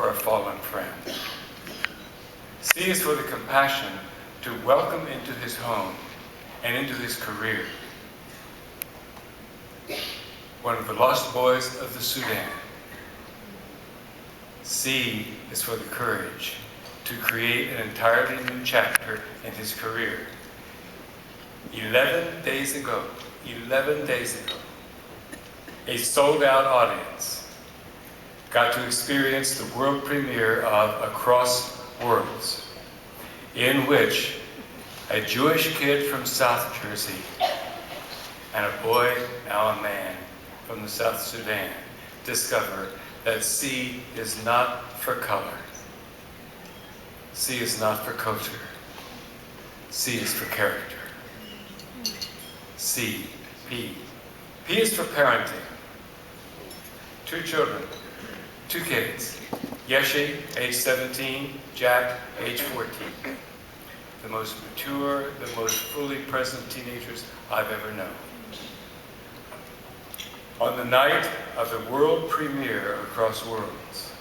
for a fallen friend. C is for the compassion to welcome into his home and into his career one of the lost boys of the Sudan. C is for the courage to create an entirely new chapter in his career. 11 days ago, a sold-out audience got to experience the world premiere of Across Worlds, in which a Jewish kid from South Jersey and a boy, now a man, from the South Sudan discover that C is not for color. C is not for culture. C is for character. C, P. P is for parenting. 2 children, 2 kids. Yeshi, age 17, Jack, age 14. The most mature, the most fully present teenagers I've ever known. On the night of the world premiere of Across Worlds,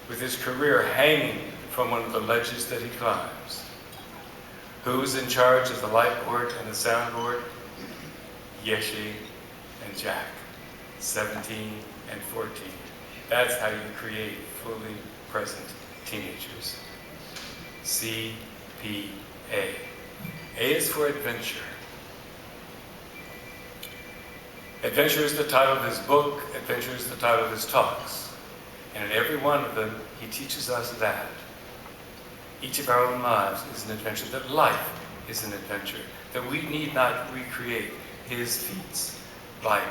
with his career hanging from one of the ledges that he climbs, who's in charge of the light board and the soundboard? Yeshi and Jack, 17 and 14. That's how you create fully present teenagers. C, P, A. A is for adventure. Adventure is the title of his book. Adventure is the title of his talks. And in every one of them, he teaches us that each of our own lives is an adventure, that life is an adventure, that we need not recreate his feats, like,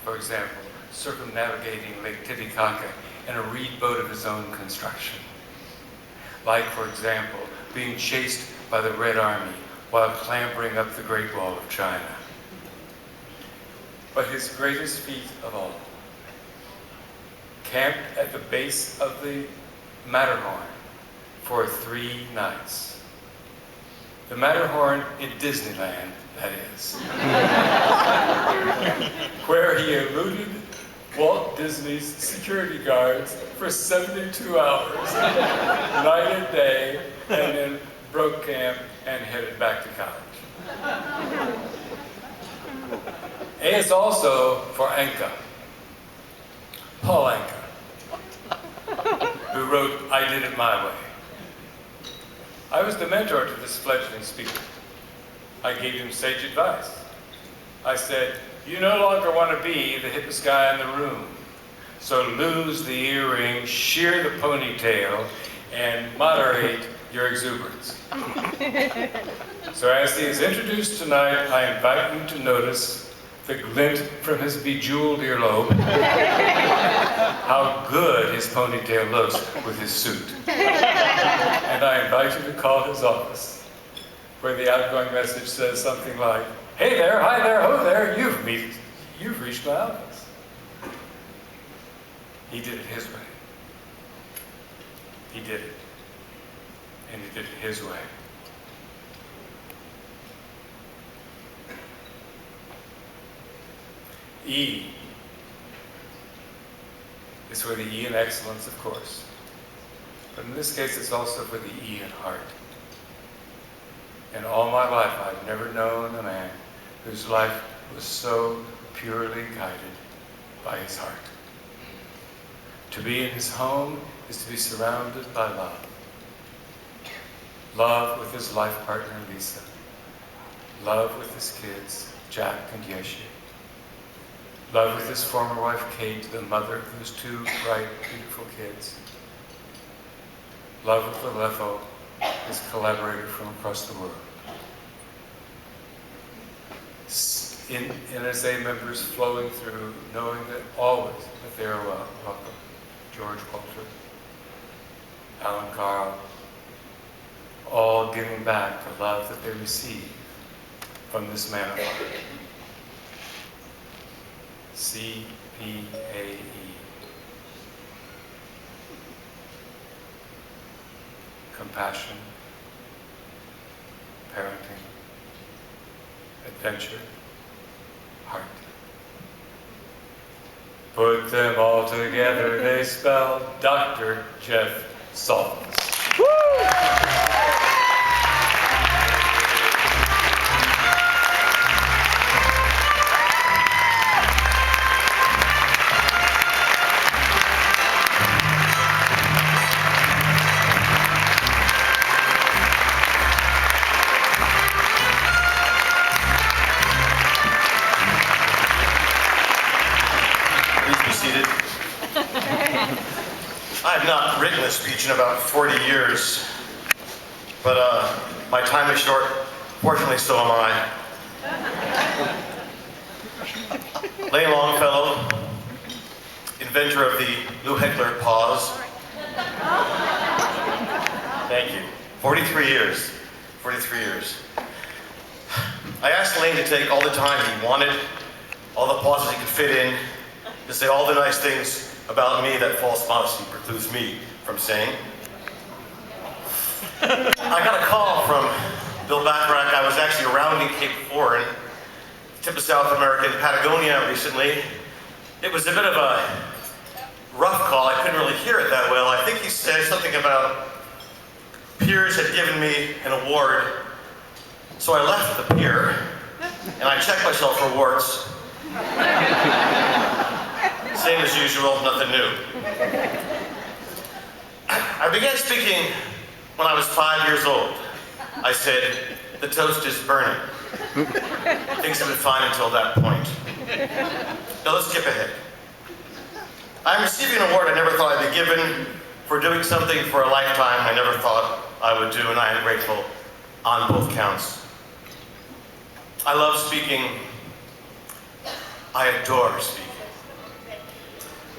for example, circumnavigating Lake Titicaca in a reed boat of his own construction. Like, for example, being chased by the Red Army while clambering up the Great Wall of China. But his greatest feat of all, camped at the base of the Matterhorn for 3 nights. The Matterhorn in Disneyland, that is. Where he eluded Walt Disney's security guards for 72 hours, night and day, and then broke camp and headed back to college. A is also for Anka, Paul Anka, who wrote I Did It My Way. I was the mentor to this fledgling speaker. I gave him sage advice. I said, you no longer want to be the hippest guy in the room. So lose the earring, shear the ponytail, and moderate your exuberance. So as he is introduced tonight, I invite you to notice the glint from his bejeweled earlobe, how good his ponytail looks with his suit. And I invite you to call his office, where the outgoing message says something like, hey there, hi there, ho there, you've reached my office. He did it his way. He did it. And he did it his way. E is for the E in excellence, of course. But in this case, it's also for the E in heart. In all my life, I've never known a man whose life was so purely guided by his heart. To be in his home is to be surrounded by love. Love with his life partner, Lisa. Love with his kids, Jack and Yeshi. Love with his former wife, Kate, the mother of his 2 bright, beautiful kids. Love with Aleppo, his collaborator from across the world. NSA members flowing through, knowing that always that they are welcome. George Walter, Alan Carl, all giving back the love that they receive from this man of heart. CPAE. Compassion, parenting, adventure, heart. Put them all together, they spell Dr. Jeff Salz. I have not written a speech in about 40 years, but my time is short. Fortunately, so am I. Layne Longfellow, inventor of the Lou Heckler pause. Thank you. 43 years. 43 years. I asked Layne to take all the time he wanted, all the pauses he could fit in, to say all the nice things about me that false modesty precludes me from saying. I got a call from Bill Bacharach. I was actually rounding Cape Horn, tip of South America, in Patagonia recently. It was a bit of a rough call. I couldn't really hear it that well. I think he said something about peers had given me an award. So I left the pier and I checked myself for warts. Same as usual, nothing new. I began speaking when I was 5 years old. I said, the toast is burning. Things have been fine until that point. Now let's skip ahead. I'm receiving an award I never thought I'd be given for doing something for a lifetime I never thought I would do, and I am grateful on both counts. I love speaking. I adore speaking.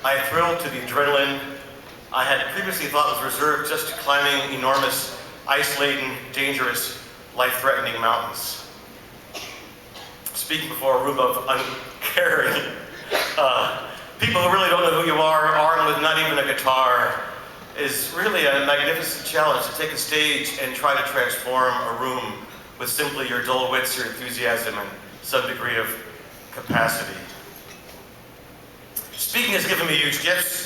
I thrill to the adrenaline I had previously thought was reserved just to climbing enormous, ice-laden, dangerous, life-threatening mountains. Speaking before a room of uncaring people who really don't know who you are, armed with not even a guitar, is really a magnificent challenge to take a stage and try to transform a room with simply your dull wits, your enthusiasm, and some degree of capacity. Speaking has given me huge gifts.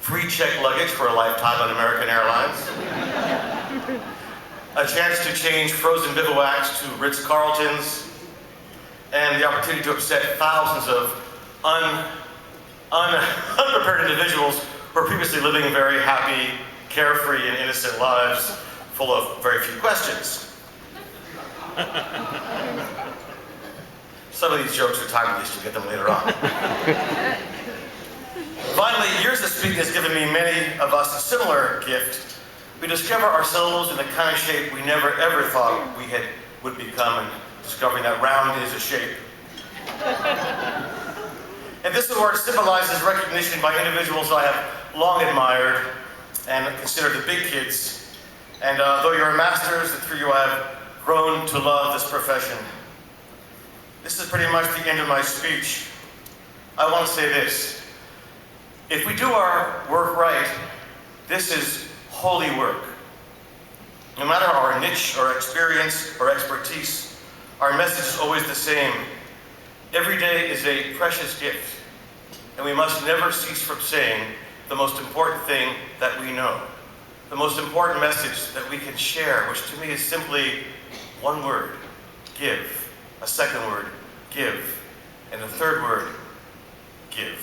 Free check luggage for a lifetime on American Airlines. A chance to change frozen bivouacs to Ritz-Carltons. And the opportunity to upset thousands of unprepared individuals who are previously living very happy, carefree, and innocent lives full of very few questions. Some of these jokes are timeless, you'll get them later on. Finally, years of speaking has given me, many of us, a similar gift. We discover ourselves in the kind of shape we never ever thought we would become, and discovering that round is a shape. And this award symbolizes recognition by individuals I have long admired and considered the big kids. And though you're masters, and through you I have grown to love this profession. This is pretty much the end of my speech. I want to say this. If we do our work right, this is holy work. No matter our niche or experience or expertise, our message is always the same. Every day is a precious gift, and we must never cease from saying the most important thing that we know, the most important message that we can share, which to me is simply one word, give. A second word, give. And a third word, give.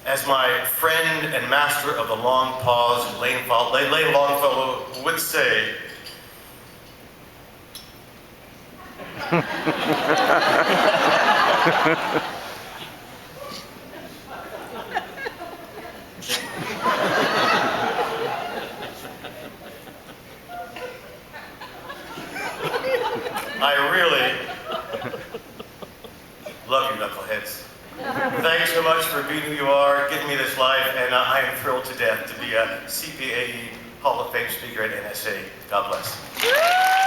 As my friend and master of the long pause, Layne Longfellow would say, I really love you, knuckleheads. Thanks so much for being who you are, giving me this life, and I am thrilled to death to be a CPAE Hall of Fame speaker at NSA. God bless.